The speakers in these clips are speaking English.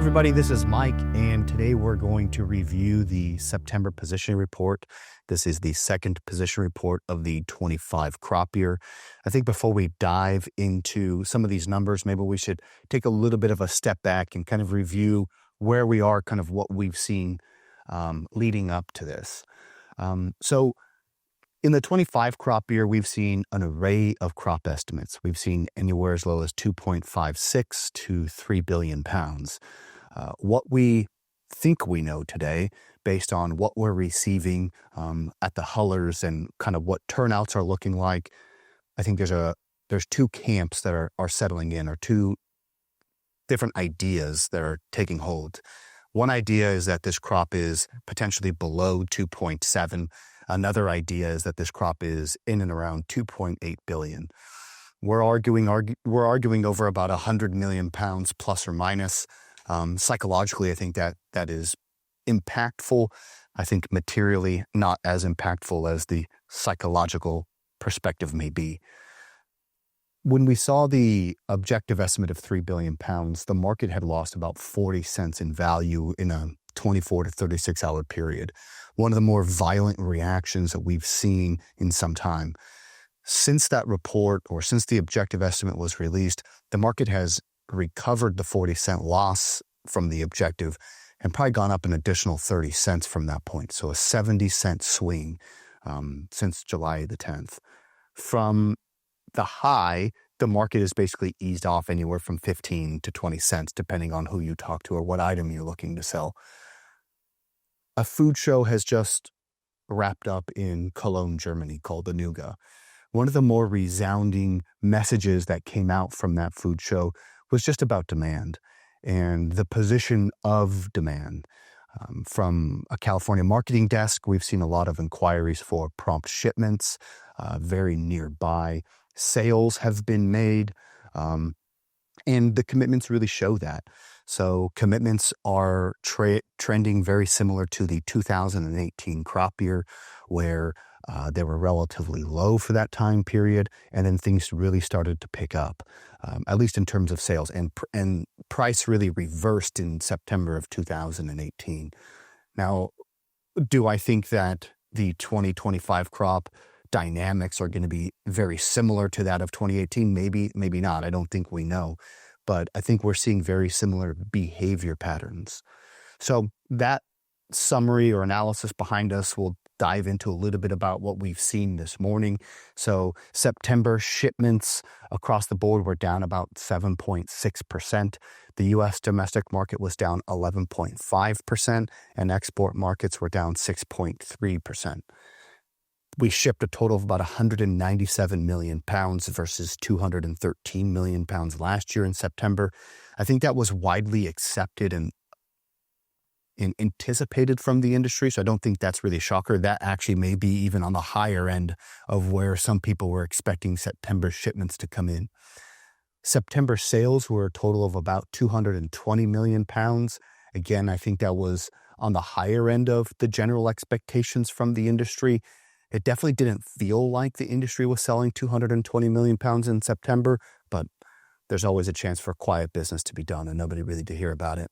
everybody. This is Mike, and today we're going to review the September positioning report. This is the second position report of the 25 crop year. I think before we dive into some of these numbers, maybe we should take a little bit of a step back and kind of review where we are, kind of what we've seen leading up to this. So in the 25 crop year, we've seen an array of crop estimates. We've seen anywhere as low as 2.56 to 3 billion pounds. What we think we know today, based on what we're receiving at the hullers and kind of what turnouts are looking like, I think there's two camps that are settling in, or two different ideas that are taking hold. One idea is that this crop is potentially below 2.7. Another idea is that this crop is in and around 2.8 billion. We're arguing over about 100 million pounds plus or minus. Psychologically, I think that is impactful. I think materially not as impactful as the psychological perspective may be. When we saw the objective estimate of 3 billion pounds, the market had lost about 40 cents in value in a 24 to 36 hour period. One of the more violent reactions that we've seen in some time. Since that report, or since the objective estimate was released, the market has recovered the 40-cent loss from the objective and probably gone up an additional 30 cents from that point. So a 70-cent swing since July the 10th. From the high, the market has basically eased off anywhere from 15 to 20 cents, depending on who you talk to or what item you're looking to sell. A food show has just wrapped up in Cologne, Germany, called the Nuga. One of the more resounding messages that came out from that food show was just about demand and the position of demand. From a California marketing desk, we've seen a lot of inquiries for prompt shipments, very nearby. Sales have been made, and the commitments really show that. So commitments are trending very similar to the 2018 crop year, where they were relatively low for that time period, and then things really started to pick up, at least in terms of sales. And price really reversed in September of 2018. Now, do I think that the 2025 crop dynamics are going to be very similar to that of 2018? Maybe not. I don't think we know. But I think we're seeing very similar behavior patterns. So that summary or analysis behind us will dive into a little bit about what we've seen this morning. So September shipments across the board were down about 7.6%. The U.S. domestic market was down 11.5%, and export markets were down 6.3%. We shipped a total of about 197 million pounds versus 213 million pounds last year in September. I think that was widely accepted and anticipated from the industry, so I don't think that's really a shocker. That actually may be even on the higher end of where some people were expecting September shipments to come in. September sales were a total of about 220 million pounds. Again, I think that was on the higher end of the general expectations from the industry. It definitely didn't feel like the industry was selling 220 million pounds in September, but there's always a chance for quiet business to be done and nobody really to hear about it.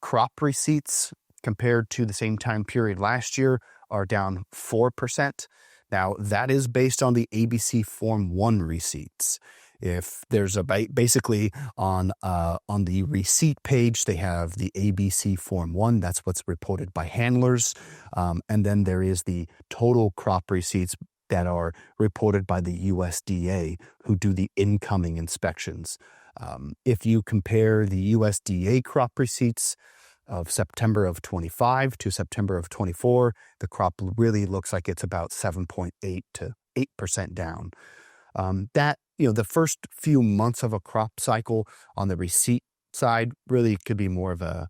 Crop receipts compared to the same time period last year are down 4%. Now, that is based on the ABC Form 1 receipts. If there's basically on the receipt page, they have the ABC Form 1. That's what's reported by handlers. And then there is the total crop receipts that are reported by the USDA, who do the incoming inspections. If you compare the USDA crop receipts of September of 25 to September of 24, the crop really looks like it's about 7.8 to 8% down. The first few months of a crop cycle on the receipt side really could be more of an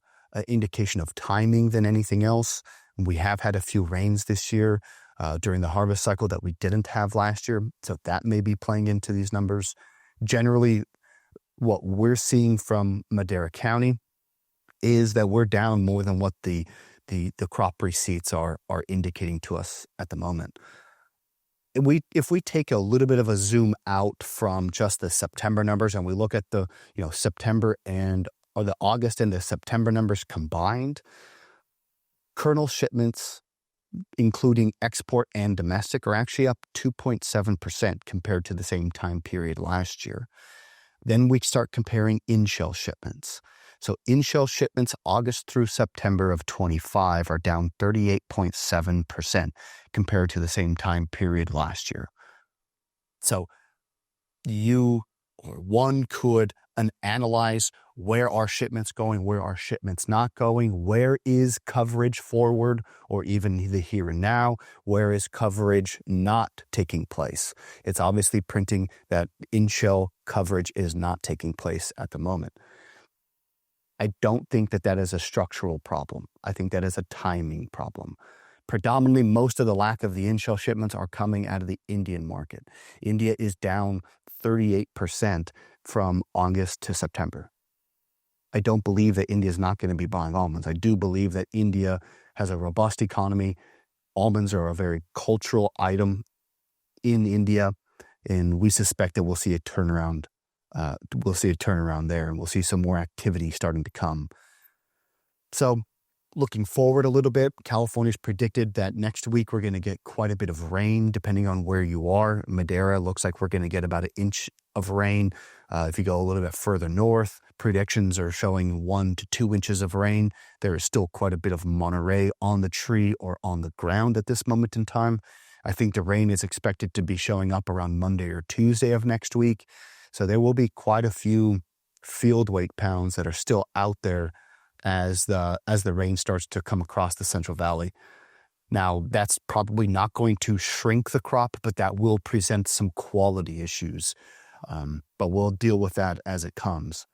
indication of timing than anything else. We have had a few rains this year during the harvest cycle that we didn't have last year, so that may be playing into these numbers. Generally, what we're seeing from Madera County is that we're down more than what the crop receipts are indicating to us at the moment. If we take a little bit of a zoom out from just the September numbers and we look at the September and or the August and the September numbers combined, kernel shipments, including export and domestic, are actually up 2.7% compared to the same time period last year. Then we start comparing in-shell shipments. So in-shell shipments August through September of 25 are down 38.7% compared to the same time period last year. So one could analyze where are shipments going, where are shipments not going, where is coverage forward or even the here and now, where is coverage not taking place. It's obviously printing that in-shell coverage is not taking place at the moment. I don't think that is a structural problem. I think that is a timing problem. Predominantly, most of the lack of the in-shell shipments are coming out of the Indian market. India is down 38% from August to September. I don't believe that India is not going to be buying almonds. I do believe that India has a robust economy. Almonds are a very cultural item in India, and we suspect that we'll see a turnaround. We'll see a turnaround there, and we'll see some more activity starting to come. So, looking forward a little bit, California's predicted that next week we're going to get quite a bit of rain, depending on where you are. Madera looks like we're going to get about an inch of rain. If you go a little bit further north, predictions are showing 1 to 2 inches of rain. There is still quite a bit of Monterey on the tree or on the ground at this moment in time. I think the rain is expected to be showing up around Monday or Tuesday of next week. So there will be quite a few field weight pounds that are still out there as the rain starts to come across the Central Valley. Now, that's probably not going to shrink the crop, but that will present some quality issues. But we'll deal with that as it comes.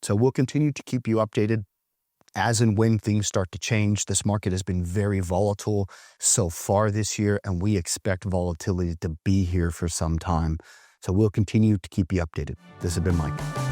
So we'll continue to keep you updated as and when things start to change. This market has been very volatile so far this year, and we expect volatility to be here for some time. So we'll continue to keep you updated. This has been Mike.